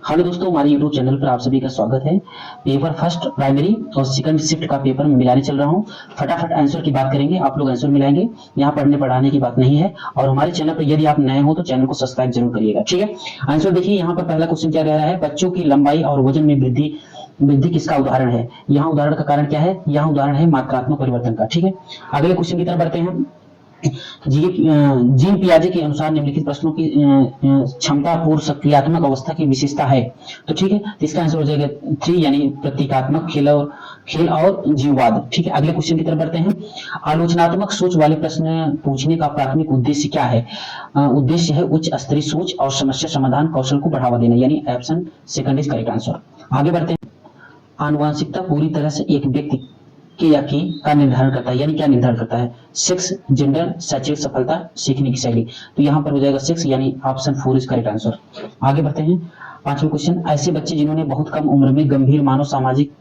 Hello दोस्तों, हमारे YouTube channel पर आप सभी का स्वागत है। पेपर फर्स्ट प्राइमरी और सेकंड शिफ्ट का पेपर में मिलाने चल रहा हूं। फटाफट आंसर की बात करेंगे, आप लोग आंसर मिलाएंगे। यहाँ पढ़ने पढ़ाने की बात नहीं है। और हमारे चैनल पर यदि आप नए हो तो चैनल को सब्सक्राइब जरूर करिएगा, ठीक है। आंसर देखिए, यहाँ पर पहला क्वेश्चन क्या कह रहा है, बच्चों की लंबाई और वजन में वृद्धि वृद्धि किसका उदाहरण है। यहाँ उदाहरण का कारण क्या है, यहाँ उदाहरण है मात्रात्मक परिवर्तन का, ठीक है। अगले क्वेश्चन की तरफ बढ़ते हैं। जीन पियाजे के अनुसार निम्नलिखित प्रश्नों की क्षमता पूर्व सक्रियात्मक अवस्था की विशेषता है। तो ठीक है, तो इसका आंसर हो जाएगा 3 यानी प्रतीकात्मक खेल और जीववाद, ठीक है। अगले क्वेश्चन की तरफ बढ़ते हैं। आलोचनात्मक सोच वाले प्रश्न पूछने का प्राथमिक उद्देश्य क्या है। उद्देश्य है उच्च स्तरीय सोच और समस्या समाधान कौशल को बढ़ावा देना, यानी option second is correct answer. आगे बढ़ते हैं। आनुवंशिकता पूरी तरह से एक व्यक्ति के या की का निर्धारण करता है, यानी क्या निर्धारण करता है, सेक्स, जेंडर, शैक्षिक सफलता, सीखने की शैली। तो यहाँ पर हो जाएगा 6 यानी ऑप्शन 4 इज करेक्ट आंसर। आगे बढ़ते हैं। पांचवा क्वेश्चन, ऐसे बच्चे जिन्होंने बहुत कम उम्र में गंभीर मानव सामाजिक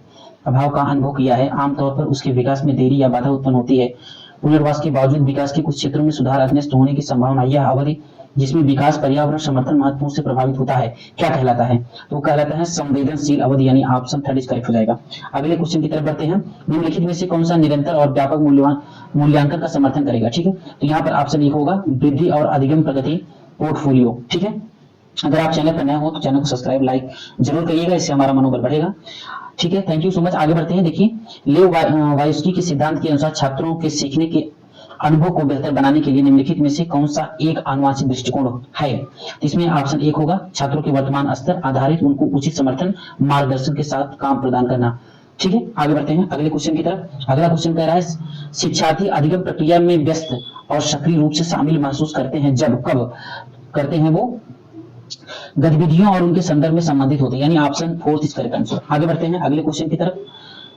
अभाव का अनुभव किया है, आमतौर पर उसके विकास में देरी या बाधा उत्पन्न होती है। पुनर्वास के बावजूद विकास के कुछ क्षेत्रों में सुधार अनिश्चित होने की संभावना। यह अवधि जिसमें विकास पर्यावरण समर्थन महत्वपूर्ण से प्रभावित होता है, क्या कहलाता है, तो कहलाता है संवेदनशील अवधि, यानी ऑप्शन 3 करेक्ट हो जाएगा। अगले क्वेश्चन की तरफ बढ़ते हैं। निम्नलिखित में से कौन सा निरंतर और व्यापक मूल्यांकन का समर्थन करेगा, ठीक है। तो यहाँ पर ऑप्शन 1 होगा वृद्धि और अधिगम प्रगति पोर्टफोलियो, ठीक है। अगर आप चैनल पर नए हो तो चैनल को सब्सक्राइब लाइक जरूर करिएगा, इससे हमारा मनोबल बढ़ेगा, ठीक है। Thank you so much. आगे बढ़ते हैं। देखिए, लेव वायोस्की के सिद्धांत के अनुसार छात्रों के सीखने के अनुभव को बेहतर बनाने के लिए निम्नलिखित में से कौन सा एक आनुवंशिक दृष्टिकोण है। इसमें ऑप्शन 1 होगा छात्रों के वर्तमान स्तर आधारित उनको उचित समर्थन मार्गदर्शन के साथ काम प्रदान करना, ठीक है। आगे बढ़ते हैं अगले क्वेश्चन की तरफ। अगला क्वेश्चन कह रहा है, शिक्षार्थी अधिगम प्रक्रिया में व्यस्त और सक्रिय रूप से शामिल महसूस करते हैं जब कब करते हैं वो गतिविधियों और उनके संदर्भ में संबंधित होते हैं, यानी ऑप्शन 4 इज करेक्ट आंसर। आगे बढ़ते हैं अगले क्वेश्चन की तरफ।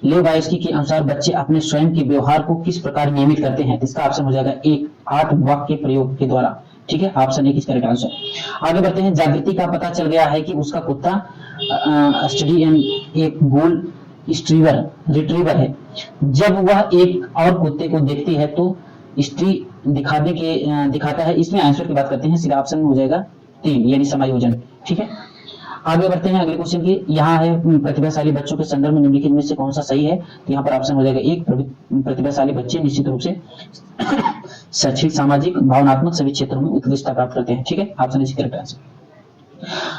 लेव वायोस्की के अनुसार बच्चे अपने स्वयं के व्यवहार को किस प्रकार नियमित करते हैं। इसका ऑप्शन हो जाएगा 1 8 वाक्य प्रयोग के द्वारा, ठीक है। Option 1 is correct answer. आगे बढ़ते हैं। जागृति का पता चल गया है कि उसका कुत्ता स्टडी एंड एक गोल रिट्रीवर है। जब वह एक और कुत्ते को देखती है तो स्त्री दिखाता है। इसमें आंसर की बात करते हैं, सीधा ऑप्शन हो जाएगा 3 यानी समायोजन, ठीक है। आगे बढ़ते हैं अगले क्वेश्चन की। यहाँ है प्रतिभाशाली बच्चों के संदर्भ में निम्नलिखित में से कौन सा सही है। तो यहाँ पर ऑप्शन हो जाएगा 1 प्रतिभाशाली बच्चे निश्चित रूप से शैक्षिक सामाजिक भावनात्मक सभी क्षेत्रों में उत्कृष्टता प्राप्त करते हैं, ठीक है। Option is correct answer.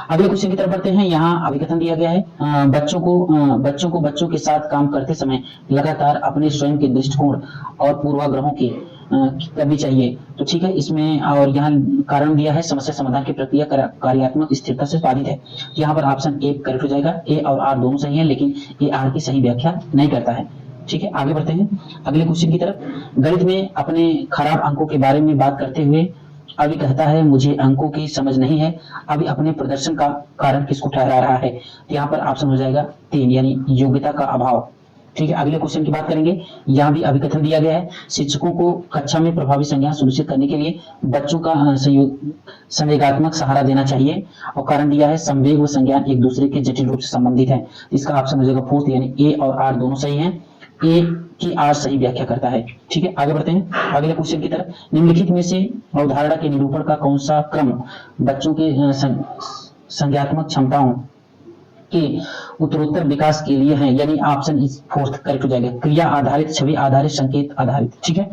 अगले क्वेश्चन की तरफ बढ़ते हैं। यहाँ अभिकथन दिया गया है, बच्चों के साथ काम करते समय लगातार अपने स्वयं के दृष्टिकोण और पूर्वाग्रहों की करनी चाहिए, तो ठीक है। इसमें और यहाँ कारण दिया है समस्या समाधान की प्रक्रिया कार्यात्मक स्थिरता से बाधित है। यहाँ पर ऑप्शन 1 करेक्ट हो जाएगा। ए और आर दोनों सही है, लेकिन ए आर की सही व्याख्या नहीं करता है, ठीक है। आगे बढ़ते हैं अगले क्वेश्चन की तरफ। गणित में अपने खराब अंकों के बारे में बात करते हुए अभी कहता है मुझे अंकों की समझ नहीं है, अभी अपने प्रदर्शन का कारण किसको ठहरा रहा है। तो यहाँ पर ऑप्शन हो जाएगा 3 यानी योग्यता का अभाव, ठीक है। अगले क्वेश्चन की बात करेंगे। यहाँ भी अभिकथन दिया गया है, शिक्षकों को कक्षा में प्रभावी संज्ञान सुनिश्चित करने के लिए बच्चों का संवेगात्मक सहारा देना चाहिए, और कारण दिया है संवेग व संज्ञान एक दूसरे के जटिल रूप से संबंधित है। इसका ऑप्शन हो जाएगा 4 यानी ए और आर दोनों सही है। ए की आर सही व्याख्या करता है, ठीक है। आगे बढ़ते हैं अगले क्वेश्चन की तरफ। निम्नलिखित में से अवधारणा के निरूपण का कौन सा क्रम बच्चों के संज्ञात्मक क्षमताओं के उत्तरोत्तर विकास के लिए है, यानी ऑप्शन इज 4 करेक्ट हो जाएगा। क्रिया आधारित, छवि आधारित, संकेत आधारित, ठीक है।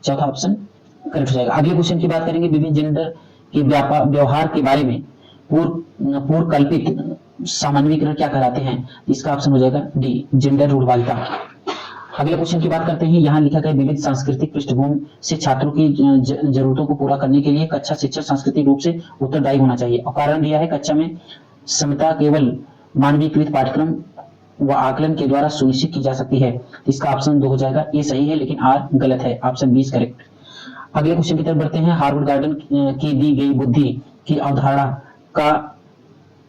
चौथा ऑप्शन करेक्ट हो जाएगा। अगले क्वेश्चन की बात करेंगे। विभिन्न जेंडर के व्यवहार के बारे में पूर्व कल्पित सामान्यीकरण क्या कहलाते हैं। इसका ऑप्शन हो जाएगा डी जेंडर रूढ़वादिता। अगले क्वेश्चन की बात करते हैं। यहाँ लिखा गया विविध सांस्कृतिक पृष्ठभूमि से छात्रों की जरूरतों को पूरा करने के लिए कक्षा शिक्षक सांस्कृतिक रूप से उत्तरदायी होना चाहिए, और कारण दिया है कक्षा में समता केवल मानवीकृत पाठ्यक्रम व आकलन के द्वारा सुनिश्चित की जा सकती है। इसका ऑप्शन 2 हो जाएगा। ए सही है, लेकिन आर गलत है, ऑप्शन 20 करेक्ट। अगले क्वेश्चन की तरफ बढ़ते हैं। हार्वर्ड गार्डन की दी गई बुद्धि की अवधारणा का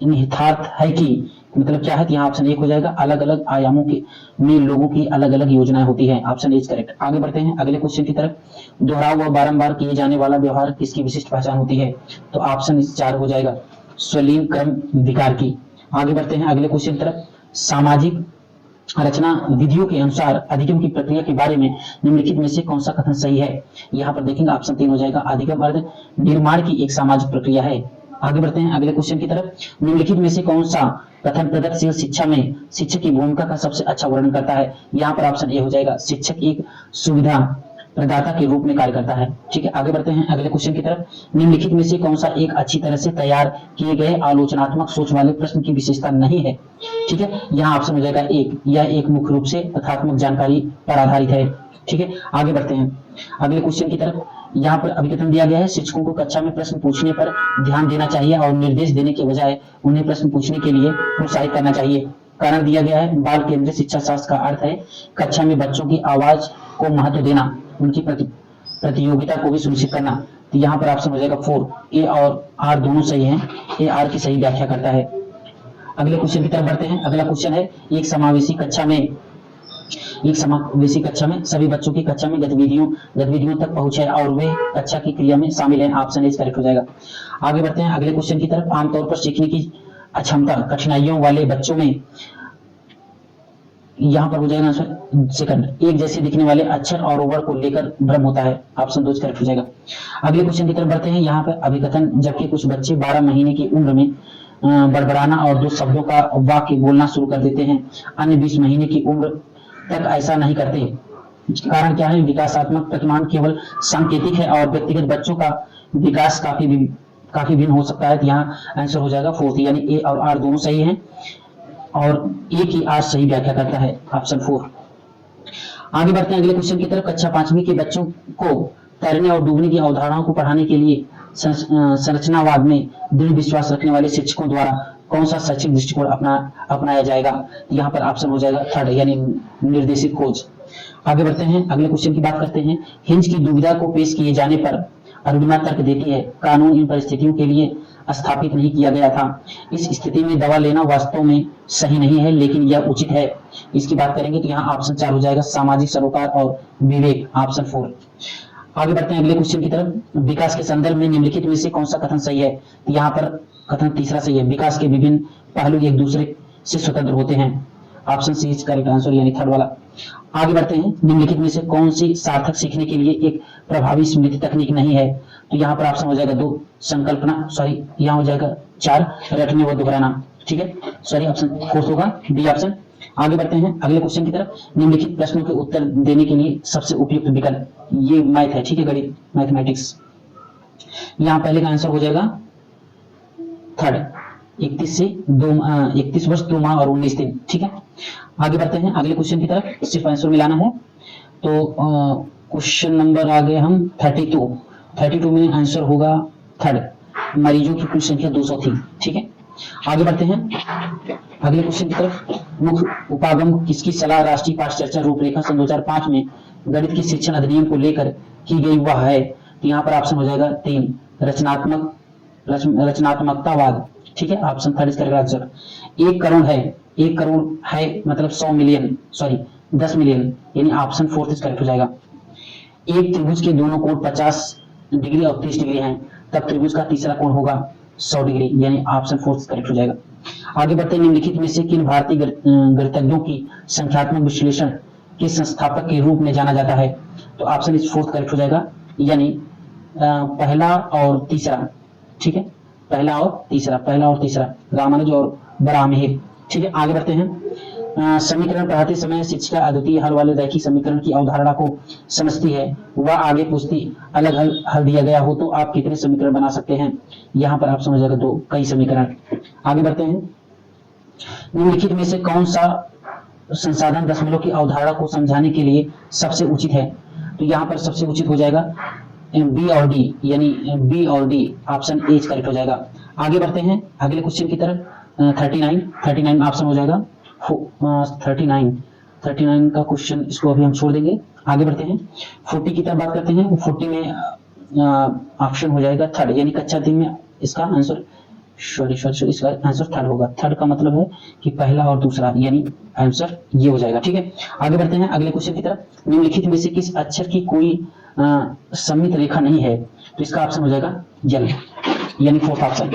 निहितार्थ है कि मतलब क्या है। यहाँ ऑप्शन 1 हो जाएगा। अलग अलग आयामों के में लोगों की अलग अलग योजनाएं होती है, ऑप्शन इज करेक्ट। आगे बढ़ते हैं अगले क्वेश्चन की तरफ। दोहराव व बारंबार किए जाने वाला व्यवहार किसकी विशिष्ट पहचान होती है। तो ऑप्शन 4 हो जाएगा, स्वलीन क्रम विकार की। आगे बढ़ते हैं अगले क्वेश्चन की तरफ। सामाजिक रचना विधियों के अनुसार अधिगम की प्रक्रिया के बारे में निम्नलिखित में से कौन सा कथन सही है। यहाँ पर देखेंगे ऑप्शन 3 हो जाएगा। अधिगम अर्थ निर्माण की एक सामाजिक प्रक्रिया है, आगे बढ़ते हैं अगले क्वेश्चन की तरफ। निम्नलिखित में से कौन सा कथन प्रगतिशील शिक्षा में शिक्षक की भूमिका का सबसे अच्छा वर्णन करता है? यहाँ पर ऑप्शन ए हो जाएगा, शिक्षक एक सुविधा प्रदाता के रूप में कार्य करता है। ठीक है, आगे बढ़ते हैं अगले क्वेश्चन की तरफ। निम्नलिखित में से कौन सा एक अच्छी तरह से तैयार किए गए आलोचनात्मक सोच वाले प्रश्न की विशेषता नहीं है? ठीक है, यहाँ ऑप्शन हो जाएगा एक, यह एक मुख्य रूप से तथ्यात्मक जानकारी पर आधारित है। ठीक है, आगे बढ़ते हैं अगले क्वेश्चन की तरफ। यहाँ पर अभिकथन दिया गया है, शिक्षकों को कक्षा में प्रश्न पूछने पर ध्यान देना चाहिए और निर्देश देने के बजाय उन्हें प्रश्न पूछने के लिए प्रोत्साहित करना चाहिए। कारण दिया गया है, बाल केंद्रित शिक्षा शास्त्र का अर्थ है कक्षा में बच्चों की आवाज को महत्व देना, उनकी प्रतियोगिता को भी सुनिश्चित करना। तो यहाँ पर ऑप्शन हो जाएगा 4, ए और आर दोनों सही हैं, ए आर की सही व्याख्या करता है। अगले क्वेश्चन की तरफ बढ़ते हैं। अगला क्वेश्चन है, एक समावेशी कक्षा में सभी बच्चों की कक्षा में गतिविधियों तक पहुंच है और वे कक्षा की क्रिया में शामिल हैं। ऑप्शन ए करेक्ट हो जाएगा। आगे बढ़ते हैं अगले क्वेश्चन की तरफ। आमतौर पर सीखने की अक्षमता कठिनाइयों वाले बच्चों में, यहाँ पर हो जाएगा आंसर सेकंड, एक जैसे दिखने वाले अक्षर और वर्ड को लेकर भ्रम होता है। ऑप्शन 2 करेक्ट हो जाएगा। अगले क्वेश्चन की तरफ बढ़ते हैं। यहाँ पर अभिकथन, जबकि कुछ बच्चे 12 महीने की उम्र में बड़बड़ाना और 2 शब्दों का वाक्य बोलना शुरू कर देते हैं, अन्य 20 महीने की उम्र तक ऐसा नहीं करते। कारण क्या है? विकासात्मक प्रतिमान केवल सांकेतिक है और व्यक्तिगत बच्चों का विकास काफी भिन्न हो सकता है। यहाँ आंसर हो जाएगा 4, यानी ए और आर दोनों सही हैं और ए की आर सही व्याख्या करता है, ऑप्शन 4। आगे बढ़ते हैं अगले क्वेश्चन की तरफ। कक्षा 5वीं के बच्चों को तैरने और डूबने की अवधारणाओं को पढ़ाने के लिए संरचनावाद में दृढ़ विश्वास रखने वाले शिक्षकों द्वारा कौन सा शैक्षिक दृष्टिकोण अपनाया जाएगा? यहाँ पर ऑप्शन हो जाएगा 3, यानी निर्देशित खोज। आगे बढ़ते हैं अगले क्वेश्चन की बात करते हैं। हिंज की दुविधा को पेश किए जाने पर अरुणिमा तर्क देती है, कानून इन परिस्थितियों के लिए स्थापित नहीं किया गया था। इस स्थिति में दवा लेना वास्तव में सही नहीं है, लेकिन यह उचित है। इसकी बात करेंगे तो यहाँ ऑप्शन 4 हो जाएगा, सामाजिक सरोकार और विवेक, ऑप्शन 4। आगे बढ़ते हैं अगले क्वेश्चन की तरफ। विकास के संदर्भ में निम्नलिखित में से कौन सा कथन सही है? यहाँ पर कथन तीसरा सही है, विकास के विभिन्न पहलू एक दूसरे से स्वतंत्र होते हैं। Option C is correct answer, यानी 3rd वाला। आगे बढ़ते हैं। निम्नलिखित में से कौन सी सार्थक सीखने के लिए एक प्रभावी स्मृति तकनीक नहीं है? तो यहाँ पर ऑप्शन हो जाएगा 2, संकल्पना, सॉरी यहाँ हो जाएगा 4, रटने व दोहराना। ठीक है, सॉरी ऑप्शन 4 होगा, डी ऑप्शन। आगे बढ़ते हैं अगले क्वेश्चन की तरफ। निम्नलिखित प्रश्नों के उत्तर देने के लिए सबसे उपयुक्त विकल्प, ये मैथ है, ठीक है, गणित, मैथमेटिक्स। यहाँ पहले का आंसर हो जाएगा 3rd, 31 वर्ष 2 माह और 19 दिन। ठीक है, आगे बढ़ते हैं अगले क्वेश्चन की तरफ। सिर्फ आंसर मिलाना है। तो क्वेश्चन नंबर आ गए हम 32 में आंसर होगा 3rd, मरीजों की कुल संख्या 200 थी। ठीक है, आगे बढ़ते हैं अगले क्वेश्चन की तरफ। मुख्य उपागम किसकी सलाह राष्ट्रीय पाठ चर्चा रूपरेखा सन 2005 में गणित के शिक्षण अधिनियम को लेकर की गई वह है? तो यहाँ पर ऑप्शन हो जाएगा 3, रचनात्मकतावाद। ठीक है, ऑप्शन 3 करेगा आंसर। 1 करोड़ है मतलब 100 मिलियन, सॉरी 10 मिलियन, यानी ऑप्शन 4 करेक्ट हो जाएगा। एक त्रिभुज के दोनों कोण 50 डिग्री और 30 डिग्री हैं, तब त्रिभुज का तीसरा कोण होगा 100 डिग्री, यानी ऑप्शन 4 करेक्ट हो जाएगा। आगे बढ़ते हैं। निम्नलिखित में से किन भारतीय गणितज्ञों की संख्यात्मक विश्लेषण के संस्थापक के रूप में जाना जाता है? तो ऑप्शन इस 4 करेक्ट हो जाएगा, यानी पहला और तीसरा। ठीक है, पहला और तीसरा रामानुज और बराहमिहिर। ठीक है, आगे बढ़ते हैं। समीकरण पढ़ाते समय शिक्षिका अद्वितीय हल वाले रैखिक समीकरण की अवधारणा को समझती है। वह आगे पूछती, अलग हल दिया गया हो तो आप कितने समीकरण बना सकते हैं? यहाँ पर आप समझ जाएगा 2, कई समीकरण। आगे बढ़ते हैं। निम्नलिखित में से कौन सा संसाधन दशमलव की अवधारणा को समझाने के लिए सबसे उचित है? तो यहाँ पर सबसे उचित हो जाएगा बी और डी, यानी बी और डी, ऑप्शन ए करेक्ट हो जाएगा। आगे बढ़ते हैं अगले क्वेश्चन की तरफ। 39 ऑप्शन हो जाएगा 39 का क्वेश्चन, इसको अभी हम छोड़ देंगे। आगे बढ़ते हैं 40 की तरफ बात करते हैं। 40 में ऑप्शन हो जाएगा 3rd, यानी कक्षा 3 में इसका आंसर इसका आंसर 3rd होगा। 3rd का मतलब है कि पहला और दूसरा, यानी आंसर ये हो जाएगा। ठीक है, आगे बढ़ते हैं अगले क्वेश्चन की तरफ। निम्नलिखित में से किस अक्षर की कोई सममित रेखा नहीं है? तो इसका ऑप्शन हो जाएगा जल, यानी 4th ऑप्शन।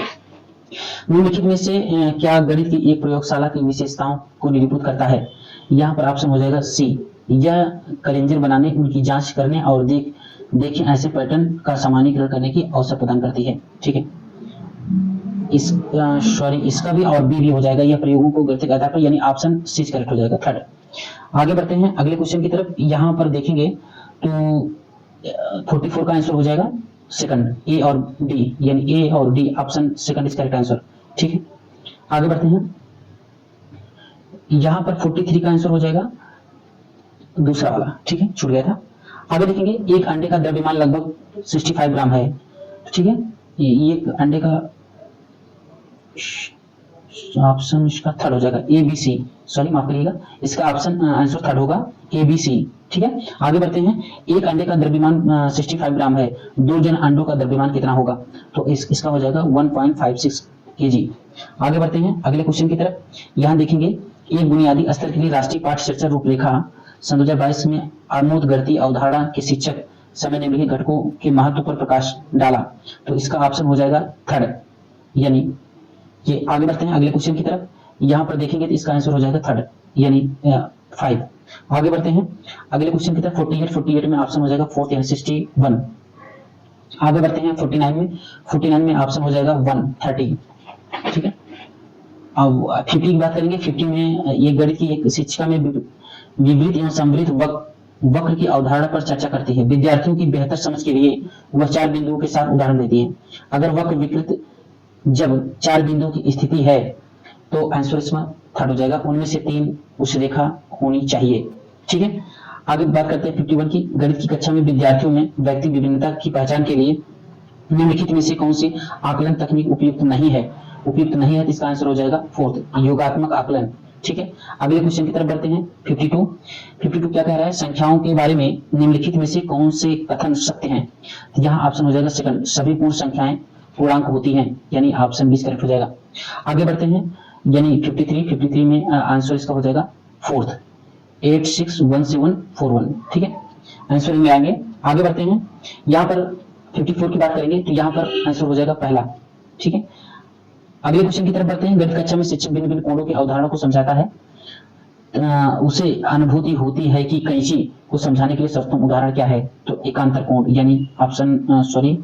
निम्नलिखित में से क्या गणित की एक प्रयोगशाला की विशेषताओं को निरूपित करता है? यहाँ पर ऑप्शन हो जाएगा सी, यह कलेंजर बनाने, उनकी जांच करने और देखें ऐसे पैटर्न का सामान्यीकरण करने की अवसर प्रदान करती है। ठीक है, इस सॉरी इसका भी और बी भी हो जाएगा, यह प्रयोगों को गणित के आधार पर, यानी ऑप्शन सी करेक्ट हो जाएगा, थर्ड। आगे बढ़ते हैं अगले क्वेश्चन की तरफ। यहाँ पर देखेंगे तो 44 का आंसर हो जाएगा सेकंड, ए और डी, यानी ए और D option second is correct answer, ठीक है। आगे बढ़ते हैं, यहाँ पर 43 का आंसर हो जाएगा दूसरा वाला, ठीक है, छूट गया था। आगे देखेंगे, एक अंडे का द्रव्यमान लगभग 65 ग्राम है, ठीक है। ये एक अंडे का ऑप्शन इसका थर्ड हो जाएगा, ए बी सी, सॉरी माफ करिएगा, इसका ऑप्शन आंसर थर्ड होगा ए बी सी, ठीक है। आगे बढ़ते हैं, एक अंडे का द्रव्यमान 65 ग्राम है, 2 जन अंडों का द्रव्यमान कितना होगा, तो इसका हो जाएगा 1.56 केजी। आगे बढ़ते हैं अगले क्वेश्चन की तरफ। यहाँ देखेंगे, एक बुनियादी स्तर के लिए राष्ट्रीय पाठ्य चर्चा रूपरेखा सन 2022 में आर्नोद गणितीय अवधारणा के शिक्षक समय निम्नलिखित घटकों के महत्व पर प्रकाश डाला, तो इसका ऑप्शन हो जाएगा थर्ड, यानी ये। आगे बढ़ते हैं अगले क्वेश्चन की तरफ। यहाँ पर देखेंगे तो इसका आंसर हो जाएगा थर्ड, यानी 5। आगे बढ़ते हैं अगले क्वेश्चन की तरफ। 48 में ऑप्शन हो जाएगा फोर्थ, यानी 61। आगे बढ़ते हैं 49 में ऑप्शन हो जाएगा 130, ठीक है। अब 50 की बात करेंगे। 50 में ये गणित की एक शिक्षिका में विवृत एवं समृद्ध वक्र की अवधारणा पर चर्चा करती है। विद्यार्थियों की बेहतर समझ के लिए वह 4 बिंदुओं के साथ उदाहरण देती है। अगर वक्र विकृत जब 4 बिंदुओं की स्थिति है तो आंसर इसमें थर्ड हो जाएगा, उनमें से 3 उस रेखा होनी चाहिए, ठीक है। आगे बात करते हैं 51 की। गणित की कक्षा में विद्यार्थियों में व्यक्ति विभिन्नता की पहचान के लिए निम्नलिखित में से कौन सी आकलन तकनीक उपयुक्त नहीं है, तो इसका आंसर हो जाएगा फोर्थ, योगात्मक आकलन, ठीक है। अगले क्वेश्चन की तरफ बढ़ते हैं। 52 क्या कह रहा है, संख्याओं के बारे में निम्नलिखित में से कौन से कथन सत्य हैं, तो यहाँ ऑप्शन हो जाएगा सेकंड, सभी पूर्ण संख्याएं पूर्णांक होती हैं, यानी ऑप्शन बी करेक्ट हो जाएगा। आगे बढ़ते हैं, यानी 53 में आंसर इसका हो जाएगा फोर्थ, 861741, ठीक है, आंसर में आएंगे। आगे बढ़ते हैं, यहाँ पर 54 की बात करेंगे तो यहाँ पर आंसर हो जाएगा पहला, ठीक है। अगले क्वेश्चन की तरफ बढ़ते हैं। गणित कक्षा में शिक्षक भिन्न भिन्न कोणों की अवधारणा को समझाता है, उसे अनुभूति होती है कि कैंची को समझाने के लिए सर्वोत्तम उदाहरण क्या है, तो एकांतर कोण, यानी ऑप्शन सॉरी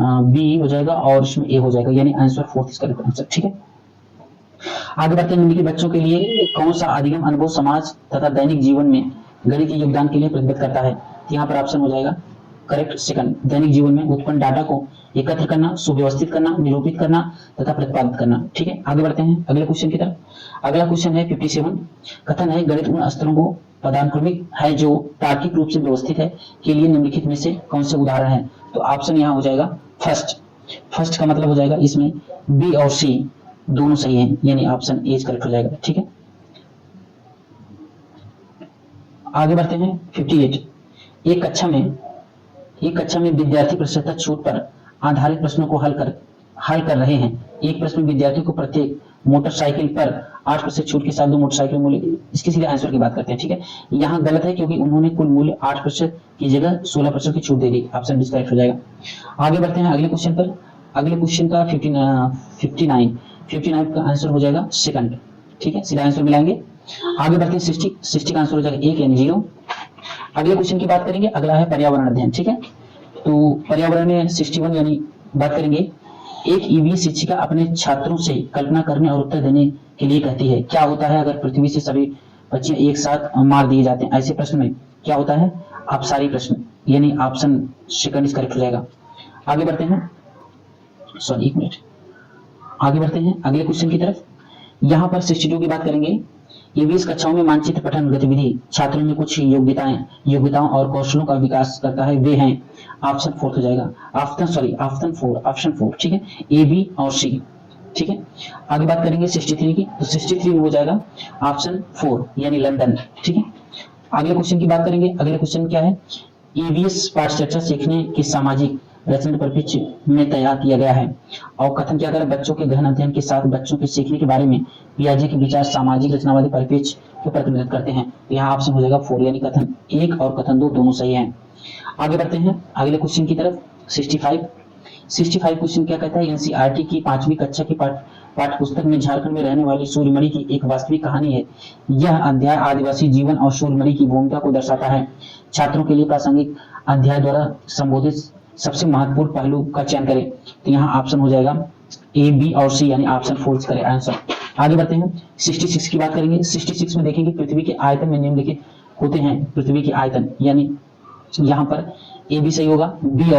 बी हो जाएगा और इसमें ए हो जाएगा, यानी आंसर फोर्थ इसका आंसर, ठीक है। आगे बढ़ते हैं, निम्नलिखित बच्चों के लिए कौन सा अधिगम अनुभव समाज तथा दैनिक जीवन में गणित के योगदान के लिए प्रतिबद्ध करता है, तो यहाँ पर ऑप्शन हो जाएगा करेक्ट सेकंड, दैनिक जीवन में उत्पन्न डाटा को एकत्र करना, सुव्यवस्थित करना, निरूपित करना तथा प्रतिपादित करना, ठीक है। आगे बढ़ते हैं अगले क्वेश्चन की तरफ। अगला क्वेश्चन है 57। कथन है, गणित उन स्तरों को पदानुक्रमिक है जो तार्किक रूप से व्यवस्थित है के लिए निम्नलिखित में से कौन से उदाहरण है, तो ऑप्शन यहाँ हो जाएगा फर्स्ट का मतलब हो जाएगा इसमें बी और सी दोनों सही हैं, यानी ऑप्शन ए करेक्ट हो जाएगा, ठीक है। आगे बढ़ते हैं 58। एक कक्षा में विद्यार्थी प्रतिशत छूट पर आधारित प्रश्नों को हल कर रहे हैं। एक प्रश्न विद्यार्थी को प्रत्येक मोटरसाइकिल पर 8% छूट के साथ 2 मोटरसाइकिल मूल्य, इसके सीधे आंसर की बात करते हैं, ठीक है। यहाँ गलत है क्योंकि उन्होंने कुल मूल्य 8% की जगह 16% की छूट दे दी, ऑप्शन डी करेक्ट हो जाएगा। आगे बढ़ते हैं अगले क्वेश्चन पर। अगले क्वेश्चन का 59 का आंसर हो जाएगा सेकंड, ठीक है, सीधा आंसर मिलाएंगे। आगे बढ़ते हैं 60 का आंसर हो जाएगा 1 यानी 0। अगले क्वेश्चन की बात करेंगे, अगला है पर्यावरण अध्ययन, ठीक है। तो पर्यावरण में 61 यानी बात करेंगे, एक ईवीएस शिक्षिका अपने छात्रों से कल्पना करने और उत्तर देने के लिए कहती है, क्या होता है अगर पृथ्वी से सभी बच्चे एक साथ मार दिए जाते हैं, ऐसे प्रश्न में क्या होता है, अपसारी प्रश्न, यानी ऑप्शन सेकंड इज करेक्ट हो जाएगा। आगे बढ़ते हैं, सॉरी एक मिनट, आगे बढ़ते हैं अगले क्वेश्चन की तरफ। यहाँ पर 62 की बात करेंगे। ईवीएस कक्षाओं में मानचित्र पठन गतिविधि छात्रों में कुछ योग्यताओं और कौशलों का विकास करता है, वे हैं, ऑप्शन फोर्थ हो जाएगा, ऑप्शन फोर, ठीक है, ए बी और सी, ठीक है। आगे बात करेंगे 63 की, तो 63 हो जाएगा ऑप्शन 4 यानी लंदन, ठीक है। अगले क्वेश्चन की बात करेंगे। अगले क्वेश्चन क्या है, ईवीएस पाठचर्चा सीखने की सामाजिक रचना परिप्रेक्ष्य में तैयार किया गया है और कथन क्या कर बच्चों के गहन अध्ययन के साथ बच्चों के सीखने के बारे में पियाजे के विचार सामाजिक रचनावादी परिप्रेक्ष्य को प्रतिनिधित्व करते हैं, यहाँ ऑप्शन हो जाएगा 4 यानी कथन 1 और कथन 2 दोनों सही हैं। आगे बढ़ते हैं अगले क्वेश्चन की तरफ। 65 क्वेश्चन क्या कहता है, एनसीईआरटी की 5वीं कक्षा की पाठ्य पुस्तक में झारखंड में रहने वाली सूर्यमणि की एक वास्तविक कहानी है। यह अध्याय आदिवासी जीवन और सूर्यमणि की भूमिका को दर्शाता है। छात्रों के लिए प्रासंगिक अध्याय द्वारा संबोधित सबसे महत्वपूर्ण पहलू का चयन करें, तो यहाँ ऑप्शन हो जाएगा ए, बी और सी यानी ऑप्शन 4 करें आंसर। आगे बढ़ते हैं 66 की बात करेंगे। 66 में देखेंगे पृथ्वी के आयतन में निम्नलिखित होते हैं। पृथ्वी के आयतन यानी यहाँ पर ए भी सही होगा, बी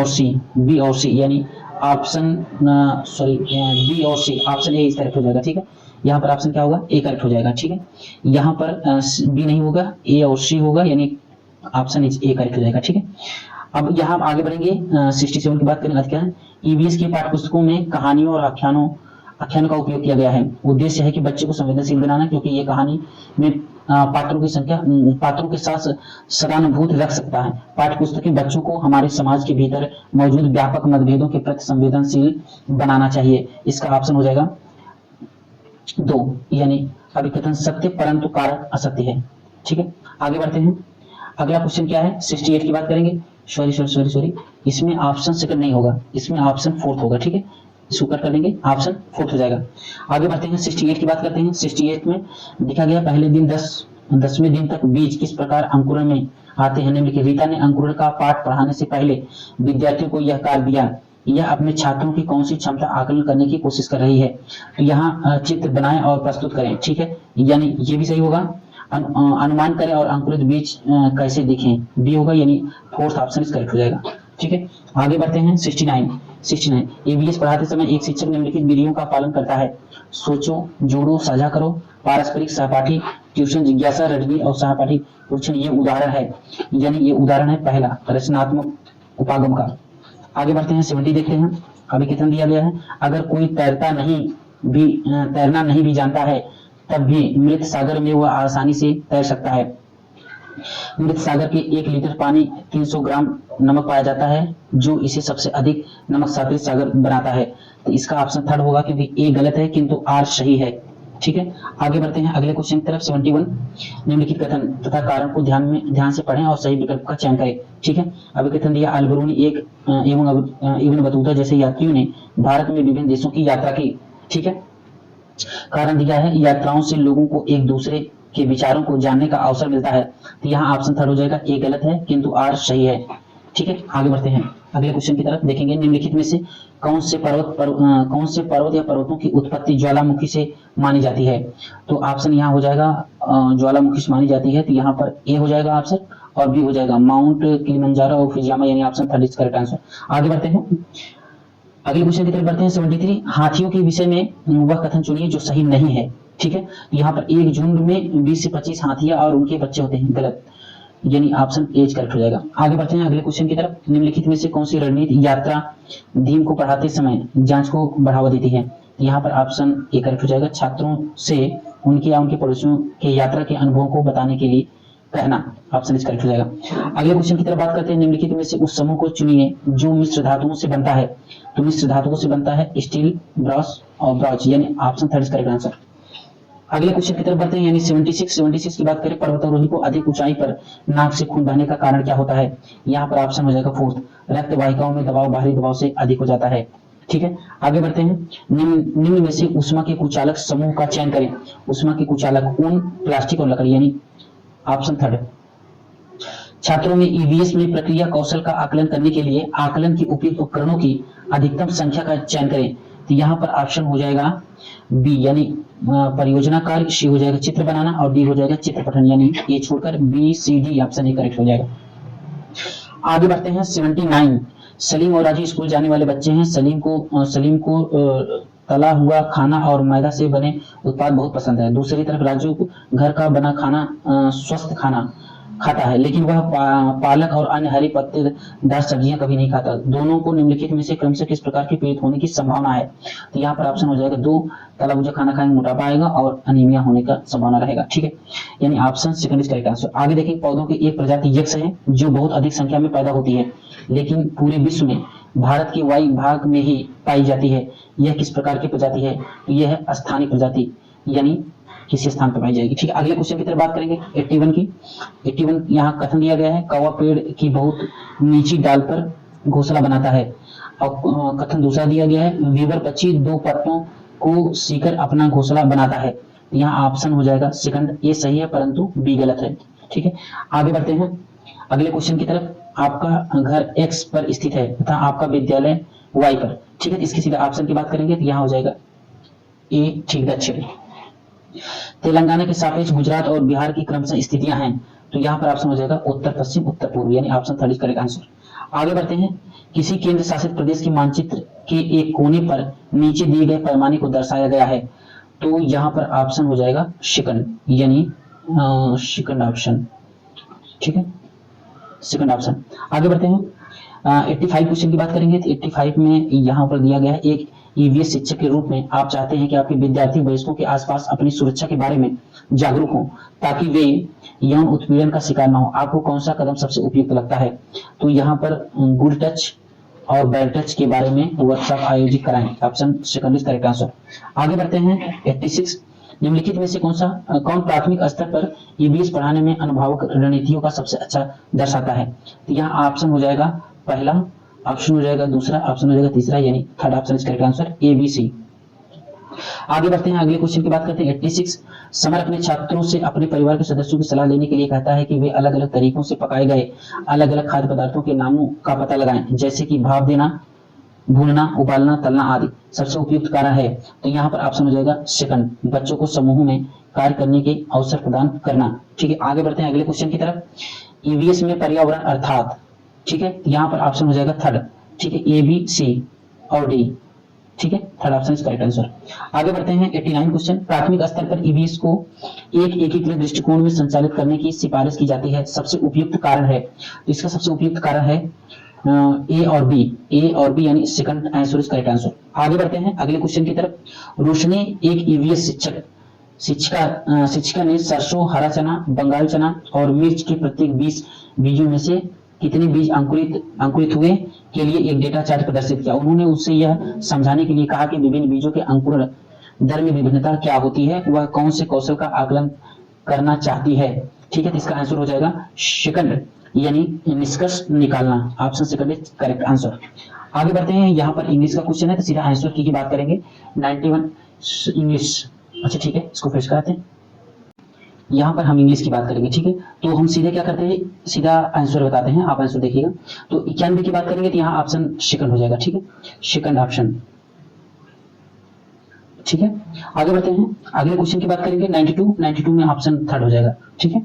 और सी यानी ऑप्शन बी और सी, ऑप्शन ए करेक्ट हो जाएगा। ठीक है, यहाँ पर ऑप्शन क्या होगा, ए करेक्ट हो जाएगा। ठीक है, यहाँ पर बी नहीं होगा, ए और सी होगा यानी ऑप्शन ए करेक्ट हो जाएगा। ठीक है, अब यहाँ आगे बढ़ेंगे 67 की बात करेंगे। आज क्या है, ईवीएस की पाठ्यपुस्तकों में कहानियों और आख्यानों का उपयोग किया गया है। उद्देश्य है कि बच्चे को संवेदनशील बनाना, क्योंकि ये कहानी में पात्रों के साथ सहानुभूति रख सकता है। पाठ्यपुस्तकें बच्चों को हमारे समाज के भीतर मौजूद व्यापक मतभेदों के प्रति संवेदनशील बनाना चाहिए। इसका ऑप्शन हो जाएगा 2 यानी अभिकथन सत्य परंतु कारक असत्य है। ठीक है, आगे बढ़ते हैं। अगला क्वेश्चन क्या है, 68 की बात करेंगे। सॉरी, इसमें ऑप्शन सेकंड नहीं होगा, इसमें ऑप्शन 4 होगा। ठीक है, इसको कर लेंगे, ऑप्शन 4 हो जाएगा। आगे बढ़ते हैं 68 की बात करते हैं। 68 में देखा गया पहले दिन 10वें दिन तक बीज किस प्रकार अंकुरण में आते हैं। निम्नलिखित रीता ने अंकुरण का पाठ पढ़ाने से पहले विद्यार्थियों को यह कार्य दिया। यह अपने छात्रों की कौन सी क्षमता आकलन करने की कोशिश कर रही है। तो यहाँ चित्र बनाएं और प्रस्तुत करें। ठीक है, यानी ये भी सही होगा। अनुमान करें और अंकुरित बीज कैसे दिखें, बी होगा यानी 4th ऑप्शन इस करेक्ट हो जाएगा। ठीक है, आगे बढ़ते हैं 69 ईवीएस पढ़ाते समय एक शिक्षक निम्नलिखित विधियों का पालन करता है। सोचो, जोड़ो, साझा करो, पारस्परिक, सहपाठी, ट्यूशन, जिज्ञासा, रटनी और सहपाठी परीक्षण। ये उदाहरण है, यानी ये उदाहरण है पहला रचनात्मक उपागम का। आगे बढ़ते हैं 70 देखते हैं। अभी कितना दिया गया है, अगर कोई तैरना नहीं भी जानता है तब भी मृत सागर में वह आसानी से तैर सकता है। मृत सागर के 1 लीटर पानी 300 ग्राम नमक पाया जाता है, जो इसे सबसे अधिक नमक सागरित सागर बनाता है। तो इसका ऑप्शन 3rd होगा, क्योंकि ए गलत है किंतु आर सही है। ठीक है, आगे बढ़ते हैं अगले क्वेश्चन की तरफ। 71 निम्नलिखित कथन तथा कारण को ध्यान से पढ़ें और सही विकल्प का चयन करें। ठीक है, अभी कथन दिया, अल्बरूनी एवं बतूता जैसे यात्रियों ने भारत में विभिन्न देशों की यात्रा की। ठीक है, कारण दिया है, यात्राओं से लोगों को एक दूसरे के विचारों को जानने का अवसर मिलता है। तो यहाँ ऑप्शन 3rd हो जाएगा, ए गलत है किंतु आर सही है। ठीक है, आगे बढ़ते हैं अगले क्वेश्चन की तरफ। देखेंगे निम्नलिखित में से कौन से पर्वत या पर्वतों की उत्पत्ति ज्वालामुखी से मानी जाती है। तो ऑप्शन यहाँ हो जाएगा ज्वालामुखी से मानी जाती है, तो यहाँ पर ए हो जाएगा ऑप्शन, और बी हो जाएगा माउंट किलिमंजारो और फुजियामा यानी option 3rd is correct answer. आगे बढ़ते हैं अगले क्वेश्चन की तरफ बढ़ते हैं। 73 हाथियों के विषय में वह कथन चुनिए जो सही नहीं है। ठीक है, यहाँ पर एक झुंड में 20 से 25 हाथियां और उनके बच्चे होते हैं, गलत, यानी ऑप्शन ए करेक्ट हो जाएगा। आगे बढ़ते हैं अगले क्वेश्चन की तरफ। निम्नलिखित में से कौन सी रणनीति यात्रा धीम को पढ़ाते समय जांच को बढ़ावा देती है। यहाँ पर ऑप्शन ए करेक्ट हो जाएगा, छात्रों से उनके या उनके पड़ोसियों के यात्रा के अनुभवों को बताने के लिए कहना, ऑप्शन इस करेक्ट हो जाएगा। अगले क्वेश्चन की तरफ बात करते हैं। निम्नलिखित में से उस समूह को चुनिए जो मिश्र धातुओं से बनता है। तो मिश्र धातुओं से बनता है स्टील, ब्रॉस और ब्रॉन्ज, यानी option 3rd is correct answer. अगले क्वेश्चन की तरफ बढ़ते हैं, यानी 76 की बात करें। पर्वतारोही को अधिक ऊंचाई पर नाक से खून बहने का कारण क्या होता है। यहाँ पर ऑप्शन हो जाएगा 4th, रक्त वाहिकाओं में दबाव बाहरी दबाव से अधिक हो जाता है। ठीक है, आगे बढ़ते हैं। निम्न में से ऊष्मा के कुचालक समूह का चयन करें। ऊष्मा के कुचालक ऊन, प्लास्टिक और लकड़ी, यानी ऑप्शन 3rd। छात्रों में ईवीएस में प्रक्रिया कौशल का आकलन करने के लिए आकलन की उपयुक्त उपकरणों की अधिकतम संख्या का चयन करें। तो यहाँ पर ऑप्शन हो जाएगा बी, यानी परियोजना कार्य, सी हो जाएगा चित्र बनाना और डी हो जाएगा चित्र पठन, यानी ए छोड़कर B C D option A correct हो जाएगा। आगे बढ़ते हैं 79 सलीम और राजू स्कूल जाने वाले बच्चे हैं। सलीम को तला हुआ खाना और मैदा से बने उत्पाद बहुत पसंद है। दूसरी तरफ राजू को घर का बना खाना स्वस्थ खाना खाता है, लेकिन वह पालक और अन्य हरी पत्तेदार सब्जियां कभी नहीं खाता। दोनों को निम्नलिखित में से क्रमशः किस प्रकार के पीड़ित होने की संभावना है। तो यहाँ पर ऑप्शन हो जाएगा 2, तला भुजा खाना खाएंगे मोटापा आएगा और अनीमिया होने का संभावना रहेगा। ठीक है, यानी ऑप्शन 2 इज करेक्ट आंसर। आगे देखिए, पौधों की एक प्रजाति यक्ष है जो बहुत अधिक संख्या में पैदा होती है, लेकिन पूरे विश्व में भारत के वायु भाग में ही पाई जाती है। यह किस प्रकार की प्रजाति है। तो यह है स्थानीय प्रजाति, यानी किसी स्थान पर पाई जाएगी। ठीक है, अगले क्वेश्चन की तरफ बात करेंगे 81 यहाँ कथन दिया गया है, कौवा पेड़ की बहुत नीची डाल पर घोंसला बनाता है। और कथन दूसरा दिया गया है, वीवर पक्षी 2 पत्तों को सीकर अपना घोंसला बनाता है। यहाँ ऑप्शन हो जाएगा 2nd, ये सही है परंतु बी गलत है। ठीक है, आगे बढ़ते हैं अगले क्वेश्चन की तरफ। आपका घर X पर स्थित है तथा आपका विद्यालय Y पर। ठीक है, इसकी सीधा ऑप्शन की बात करेंगे तो यहाँ हो जाएगा ए, ठीक, दक्षिण। तेलंगाना के सापेक्ष गुजरात और बिहार की क्रमशः स्थितियां हैं, तो यहाँ पर ऑप्शन हो जाएगा उत्तर पश्चिम उत्तर पूर्व, यानी ऑप्शन 3 करेक्ट आंसर। आगे बढ़ते हैं, किसी केंद्र शासित प्रदेश के मानचित्र के एक कोने पर नीचे दिए गए पैमाने को दर्शाया गया है, तो यहाँ पर ऑप्शन हो जाएगा सेकंड, यानी सेकंड ऑप्शन, ठीक है, सेकंड ऑप्शन। आगे बढ़ते हैं, 85 क्वेश्चन की बात करेंगे तो 85 में यहाँ पर दिया गया है, एक ईवीएस शिक्षक के रूप में आप चाहते हैं कि आपके विद्यार्थी वयस्कों के आसपास अपनी सुरक्षा के बारे में जागरूक हों ताकि वे यौन उत्पीड़न का शिकार न हो, आपको कौन सा कदम सबसे उपयुक्त लगता है? तो यहाँ पर गुड टच और बैड टच के बारे में वर्कशॉप आयोजित कराएं, option second is correct answer. आगे बढ़ते हैं 86, निम्नलिखित में से कौन प्राथमिक स्तर पर ईवीएस पढ़ाने में अनुभवक रणनीतियों का सबसे अच्छा दर्शाता है? तो यहाँ ऑप्शन हो जाएगा पहला, ऑप्शन हो जाएगा दूसरा, ऑप्शन हो जाएगा तीसरा, यानी third option is correct answer, A B C. आगे बढ़ते हैं, अगले क्वेश्चन की बात करते हैं 86। समर अपने छात्रों से अपने परिवार के सदस्यों की सलाह लेने के लिए कहता है कि वे अलग अलग तरीकों से पकाए गए अलग अलग खाद्य पदार्थों के नामों का पता लगाएं, जैसे कि भाप देना, भूनना, उबालना, तलना आदि। सबसे उपयुक्त कारण है, तो यहाँ पर ऑप्शन हो जाएगा सेकंड, बच्चों को समूह में कार्य करने के अवसर प्रदान करना। ठीक है, आगे बढ़ते हैं अगले क्वेश्चन की तरफ। ईवीएस में पर्यावरण अर्थात, ठीक है, यहाँ पर ऑप्शन हो जाएगा थर्ड, ठीक है, ए बी सी और डी, ठीक है, third option is correct answer. आगे बढ़ते हैं 89 क्वेश्चन। प्राथमिक स्तर पर ईवीएस को एक एकीकृत दृष्टिकोण में संचालित करने की सिफारिश की जाती है, सबसे उपयुक्त कारण है, तो इसका सबसे उपयुक्त कारण है ए और बी, ए और बी, यानी second answer is correct answer. आगे बढ़ते हैं अगले क्वेश्चन की तरफ। रोशनी एक ईवीएस शिक्षिका ने सरसों, हरा चना, बंगाल चना और मिर्च के प्रत्येक 20 बीजों में से कितने बीज अंकुरित हुए के लिए एक डेटा चार्ट प्रदर्शित किया। उन्होंने उससे यह समझाने के लिए कहा कि विभिन्न बीजों के अंकुरण दर में विभिन्नता क्या होती है, वह कौन से कौशल का आकलन करना चाहती है। ठीक है, तो इसका आंसर हो जाएगा सेकंड, यानी निष्कर्ष निकालना, option second is correct answer. आगे बढ़ते हैं, यहाँ पर इंग्लिश का क्वेश्चन है, तो सीधा आंसर की बात करेंगे। 91 इंग्लिश, अच्छा ठीक है, इसको फिर कराते हैं। यहाँ पर हम इंग्लिश की बात करेंगे, ठीक है, तो हम सीधे क्या करते हैं, सीधा आंसर बताते हैं, आप आंसर देखिएगा। तो 91 की बात करेंगे तो यहाँ ऑप्शन सेकंड हो जाएगा, ठीक है, सेकंड ऑप्शन, ठीक है। आगे बढ़ते हैं, अगले क्वेश्चन की बात करेंगे 92 में ऑप्शन थर्ड हो जाएगा, ठीक है।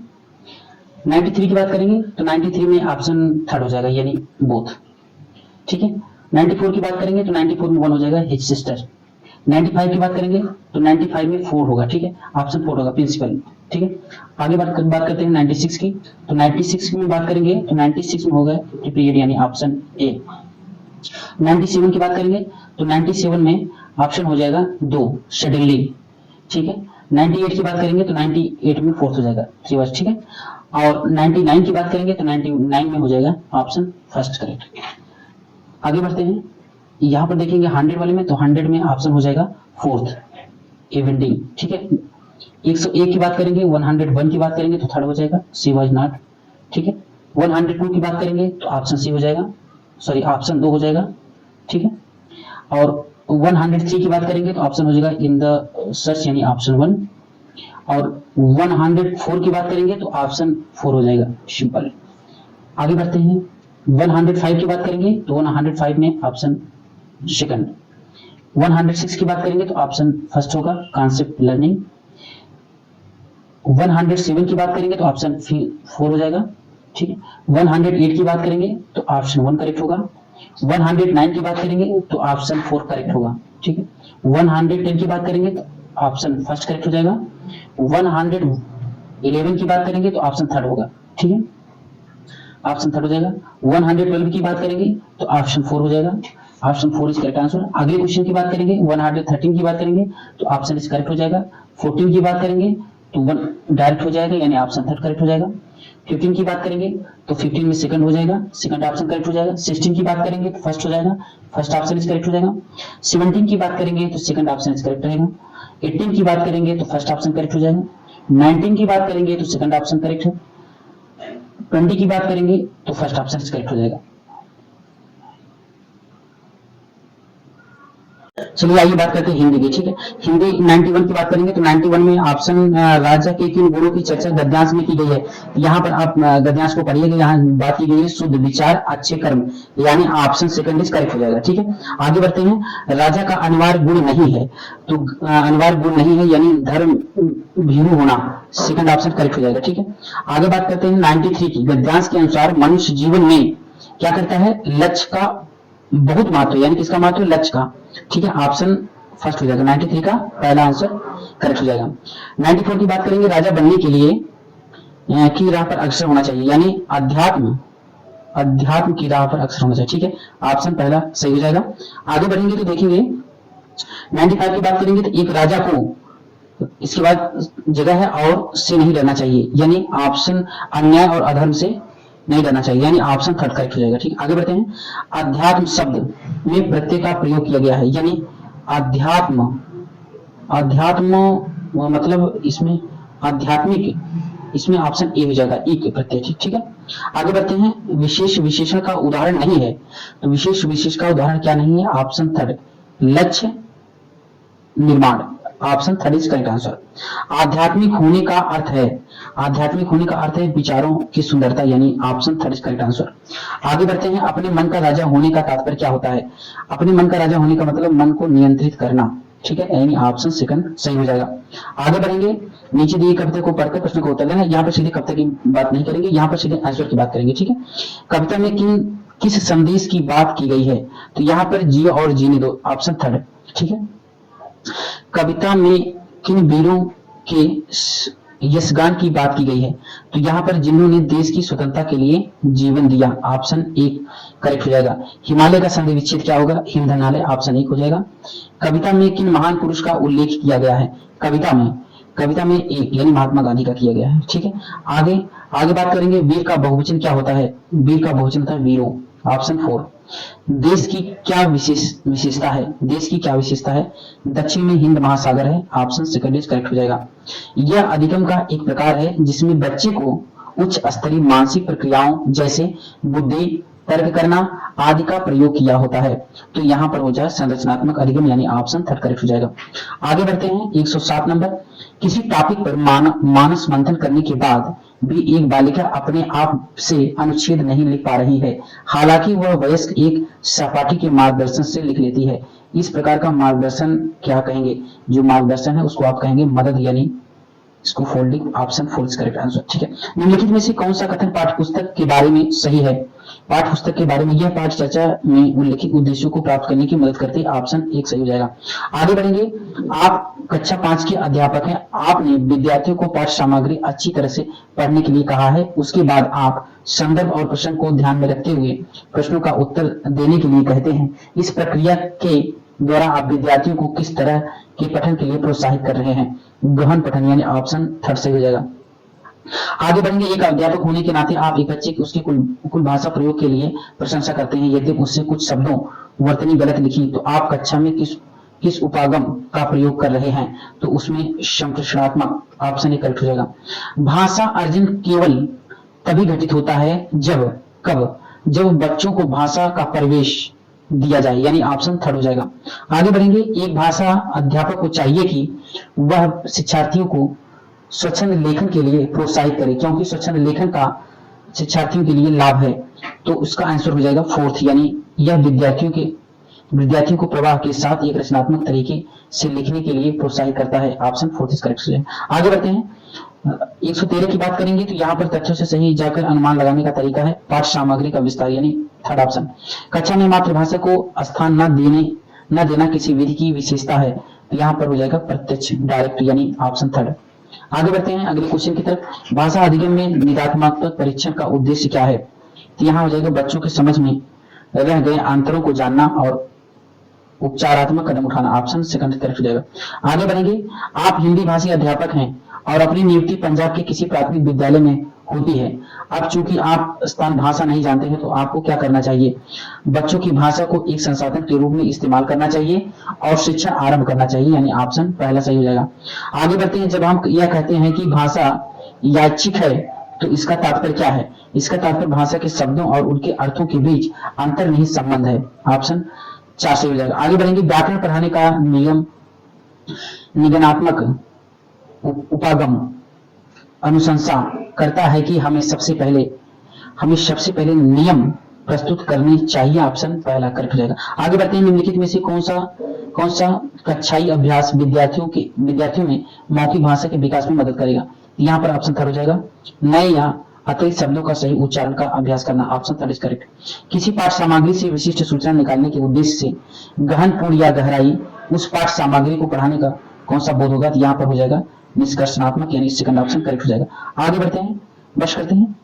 93 की बात करेंगे तो 93 में ऑप्शन थर्ड हो जाएगा, यानी बोथ, ठीक है। 94 की बात करेंगे तो 94 में 1 हो जाएगा, हिज सिस्टर। 95 की बात करेंगे तो 95 में 4 होगा, ठीक है, ऑप्शन 4 होगा, प्रिंसिपल, ठीक है। आगे बात करते हैं 96 की, तो 96 की में बात करेंगे तो 96 में होगा पीरियड, यानी ऑप्शन ए। 97 की बात करेंगे तो 97 में ऑप्शन हो जाएगा 2, सडनली, ठीक है। 98 की बात करेंगे तो 98 में 4th हो जाएगा, रिवर्स, ठीक है। और 99 की बात करेंगे तो 99 में हो जाएगा ऑप्शन फर्स्ट करेक्ट। आगे बढ़ते हैं, यहाँ पर देखेंगे 100 वाले में, तो 100 में ऑप्शन हो जाएगा 4th, इवेंटिंग, ठीक है। 101 की बात करेंगे, 101 की बात करेंगे तो थर्ड हो जाएगा, सी वाज नॉट, ठीक है। 102 की बात करेंगे तो ऑप्शन सी हो जाएगा, सॉरी ऑप्शन 2 हो जाएगा, ठीक है। और 103 की बात करेंगे तो ऑप्शन हो जाएगा इन द सर्च, यानी ऑप्शन 1। और 104 की बात करेंगे तो ऑप्शन 4 हो जाएगा, सिंपल। आगे बढ़ते हैं, 105 की बात करेंगे तो 105 में ऑप्शन सेकंड। 106 की बात करेंगे तो ऑप्शन फर्स्ट होगा, कॉन्सेप्ट लर्निंग। 107 की बात करेंगे तो ऑप्शन 4 हो जाएगा, ठीक है। 108 की बात करेंगे तो ऑप्शन 1 करेक्ट होगा। 109 की बात करेंगे तो ऑप्शन 4 करेक्ट होगा, ठीक है। 110 की बात करेंगे तो ऑप्शन फर्स्ट करेक्ट हो जाएगा। 111 की बात करेंगे तो ऑप्शन थर्ड होगा, ठीक है, ऑप्शन थर्ड हो जाएगा। 112 की बात करेंगे तो ऑप्शन 4 हो जाएगा, ऑप्शन 4 इज करेक्ट आंसर। अगले क्वेश्चन की बात करेंगे, 113 की बात करेंगे तो ऑप्शन इज करेक्ट हो जाएगा। 14 की बात करेंगे तो 1 डायरेक्ट हो जाएगा, यानी ऑप्शन थर्ड करेक्ट हो जाएगा। 15 की बात करेंगे तो 15 में सेकंड हो जाएगा, सेकंड ऑप्शन करेक्ट हो जाएगा। 16 की बात करेंगे तो फर्स्ट हो जाएगा, फर्स्ट ऑप्शन इज करेक्ट हो जाएगा। 17 की बात करेंगे तो सेकंड ऑप्शन इज करेक्ट रहेगा। 18 की बात करेंगे तो फर्स्ट ऑप्शन करेक्ट हो जाएगा। 19 की बात करेंगे तो सेकंड ऑप्शन करेक्ट है। 20 की बात करेंगे तो फर्स्ट ऑप्शन करेक्ट हो जाएगा। चलिए आइए बात करते हैं हिंदी की। ठीक है, हिंदी 91 की बात करेंगे तो 91 में ऑप्शन राजा के किन गुणों की चर्चा गद्यांश में की गई है। यहाँ पर आप गद्यांश को पढ़िएगा, यहाँ बात की गई है शुद्ध विचार अच्छे कर्म, यानी ऑप्शन सेकंड इज करेक्ट हो जाएगा। ठीक है, आगे बढ़ते हैं। राजा का अनिवार्य गुण नहीं है, तो अनिवार्य गुण नहीं है यानी धर्म भीरू होना, सेकंड ऑप्शन करेक्ट हो जाएगा। ठीक है, आगे बात करते हैं 93 की। गद्यांश के अनुसार मनुष्य जीवन में क्या करता है, लक्ष्य का बहुत महत्व, यानी किसका महत्व, लक्ष्य का। ठीक है, ऑप्शन फर्स्ट हो जाएगा, 93 का पहला आंसर करेक्ट हो जाएगा। 94 की बात करेंगे। राजा बनने के लिए की राह पर अग्रसर होना चाहिए, यानी अध्यात्म की राह पर अग्रसर होना चाहिए। ठीक है, ऑप्शन पहला सही हो जाएगा। आगे बढ़ेंगे तो देखेंगे 95 की बात करेंगे तो एक राजा को इसके बाद जगह है और से नहीं डरना चाहिए, यानी ऑप्शन अन्याय और अधर्म से नहीं डरना चाहिए, यानी ऑप्शन थर्ड करेक्ट हो जाएगा। ठीक, आगे बढ़ते हैं। अध्यात्म शब्द में प्रत्यय का प्रयोग किया गया है, यानी अध्यात्म मतलब इसमें आध्यात्मिक, इसमें ऑप्शन ए हो जाएगा, ई के प्रत्यय। ठीक है, आगे बढ़ते हैं। विशेष विशेषण का उदाहरण नहीं है, तो विशेष विशेष का उदाहरण क्या नहीं है, ऑप्शन थर्ड लक्ष्य निर्माण, option third is correct answer. आध्यात्मिक होने का अर्थ है, आध्यात्मिक होने का अर्थ है विचारों की सुंदरता, यानी option third is correct answer. आगे बढ़ते हैं। अपने मन का राजा होने का तात्पर्य क्या होता है। अपने मन का राजा होने का मतलब मन को नियंत्रित करना। ठीक है, यानी ऑप्शन सेकंड सही हो जाएगा। आगे बढ़ेंगे। नीचे दिए कविता को पढ़कर प्रश्न को उत्तर देना। यहाँ पर सीधे कविता की बात नहीं करेंगे, यहाँ पर सीधे आंसर की बात करेंगे। ठीक है, कविता में किस संदेश की बात की गई है, तो यहाँ पर जियो और जीने दो, ऑप्शन थर्ड। ठीक है, कविता में किन वीरों के यशगान की बात की गई है, तो यहाँ पर जिन्होंने देश की स्वतंत्रता के लिए जीवन दिया, ऑप्शन एक करेक्ट हो जाएगा। हिमालय का संधि विच्छेद क्या होगा, हिमधनालय, ऑप्शन एक हो जाएगा। कविता में किन महान पुरुष का उल्लेख किया गया है, कविता में एक यानी महात्मा गांधी का किया गया है। ठीक है, आगे बात करेंगे। वीर का बहुवचन क्या होता है, वीर का बहुवचन होता है वीरों, ऑप्शन 4। देश की क्या विशेषता है, देश की क्या विशेषता है, दक्षिण में हिंद महासागर है, ऑप्शन सेकंड इज करेक्ट हो जाएगा। यह अधिगम का एक प्रकार है जिसमें बच्चे को उच्च स्तरीय मानसिक प्रक्रियाओं जैसे बुद्धि, तर्क करना आदि का प्रयोग किया होता है, तो यहाँ पर हो जाए संरचनात्मक अधिगम, यानी ऑप्शन थर्ड करेक्ट हो जाएगा। आगे बढ़ते हैं। 107 नंबर। किसी टॉपिक पर मानस मंथन करने के बाद भी एक बालिका अपने आप से अनुच्छेद नहीं लिख पा रही है, हालांकि वह वयस्क एक सहपाठी के मार्गदर्शन से लिख लेती है। इस प्रकार का मार्गदर्शन क्या कहेंगे, जो मार्गदर्शन है उसको आप कहेंगे मदद, यानी इसको folding, option four is correct answer. ठीक है, निम्नलिखित में से कौन सा कथन पाठ्यपुस्तक के बारे में सही है, पाठ्यपुस्तक के बारे में यह पाठ चर्चा में उल्लिखित उद्देश्यों को प्राप्त करने की मदद करती है, ऑप्शन एक सही हो जाएगा। आगे बढ़ेंगे। आप कक्षा 5 के अध्यापक हैं, आपने विद्यार्थियों को पाठ्य सामग्री अच्छी तरह से पढ़ने के लिए कहा है, उसके बाद आप संदर्भ और प्रश्न को ध्यान में रखते हुए प्रश्नों का उत्तर देने के लिए कहते हैं। इस प्रक्रिया के द्वारा आप विद्यार्थियों को किस तरह के पठन के लिए प्रोत्साहित कर रहे हैं, गहन पठन, यानी ऑप्शन थर्ड सही हो जाएगा। आगे बढ़ेंगे। एक अध्यापक होने के नाते आप एक बच्चे की उसके कुल भाषा प्रयोग के लिए प्रशंसा करते हैं, यदि उससे कुछ शब्दों वर्तनी गलत लिखी तो आप कक्षा में किस उपागम का प्रयोग कर रहे हैं, तो उसमें संप्रेषणात्मक, ऑप्शन ए करेक्ट हो जाएगा। भाषा अर्जन केवल तभी घटित होता है जब बच्चों को भाषा का प्रवेश दिया जाए, यानी ऑप्शन थर्ड हो जाएगा। आगे बढ़ेंगे। एक भाषा अध्यापक को चाहिए कि वह शिक्षार्थियों को स्वच्छंद लेखन के लिए प्रोत्साहित करे, क्योंकि स्वच्छंद लेखन का शिक्षार्थियों के लिए लाभ है, तो उसका आंसर हो जाएगा फोर्थ, यानी यह विद्यार्थियों को प्रवाह के साथ एक रचनात्मक तरीके से लिखने के लिए प्रोत्साहित करता है, ऑप्शन फोर्थ इज करेक्ट हो जाएगा। आगे बढ़ते हैं। 113 की बात करेंगे तो यहाँ पर तथ्यों से सही जाकर अनुमान लगाने का तरीका है पाठ्य सामग्री का विस्तार, यानी थर्ड ऑप्शन। कक्षा में मातृभाषा को स्थान न देना किसी विधि की विशेषता है, तो यहाँ पर हो जाएगा प्रत्यक्ष, डायरेक्ट, यानी ऑप्शन थर्ड। आगे बढ़ते हैं अगले क्वेश्चन की तरफ। भाषा अधिगम में निदात्मक परीक्षण का उद्देश्य क्या है, तो यहाँ हो जाएगा बच्चों के समझ में रह गए अंतरों को जानना और उपचारात्मक कदम उठाना, ऑप्शन सेकंड करेक्ट हो जाएगा। आगे बढ़ेंगे। आप हिंदी भाषी अध्यापक हैं और अपनी नियुक्ति पंजाब के किसी प्राथमिक विद्यालय में होती है। अब चूंकि आप स्थान भाषा नहीं जानते हैं तो आपको क्या करना चाहिए, बच्चों की भाषा को एक संसाधन के रूप में इस्तेमाल करना चाहिए और शिक्षा आरंभ करना चाहिए, यानी ऑप्शन पहला सही हो जाएगा। आगे बढ़ते हैं। जब हम यह कहते हैं कि भाषा यादृच्छिक है तो इसका तात्पर्य क्या है, इसका तात्पर्य भाषा के शब्दों और उनके अर्थों के बीच अंतर्निहित संबंध है, ऑप्शन 4 से हो जाएगा। आगे बढ़ेंगे, व्याकरण पढ़ाने का नियम, निगनात्मक उपागम अनुशंसा करता है कि हमें सबसे पहले नियम प्रस्तुत करने चाहिए। ऑप्शन पहला करेक्ट हो जाएगा। आगे बढ़ते हैं, निम्नलिखित में से कौन सा कक्षाई अभ्यास विद्यार्थियों में मौखिक भाषा के विकास में मदद करेगा। यहाँ पर ऑप्शन थर्ड हो जाएगा, नए या अतिरिक्त शब्दों का सही उच्चारण का अभ्यास करना। Option third is correct. किसी पाठ सामग्री से विशिष्ट सूचना निकालने के उद्देश्य से गहनपूर्ण या गहराई उस पाठ सामग्री को पढ़ाने का कौन सा बोध होगा। यहाँ पर हो जाएगा निष्कर्षणात्मक, यानी सेकंड ऑप्शन करेक्ट हो जाएगा। आगे बढ़ते हैं, बस करते हैं।